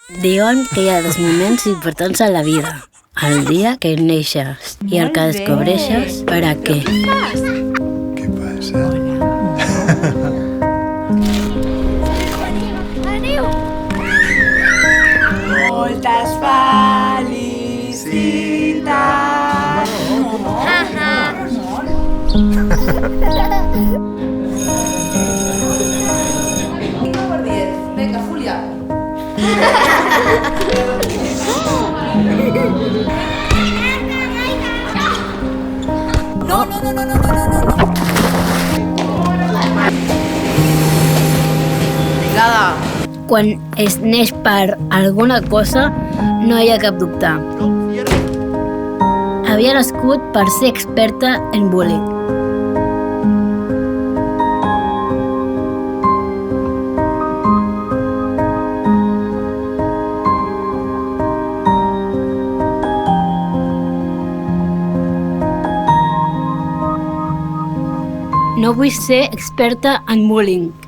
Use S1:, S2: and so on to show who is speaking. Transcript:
S1: Diuen que hi ha dos moments importants a la vida. El dia que neixes i el que descobreixes per a què.
S2: Què passa?
S3: Moltes felicitats! Venga, Julia. No. Brigada.
S1: Quan es neix per alguna cosa, no hi ha cap dubte. Havia nascut per ser experta en bullying. No vull ser experta en bullying.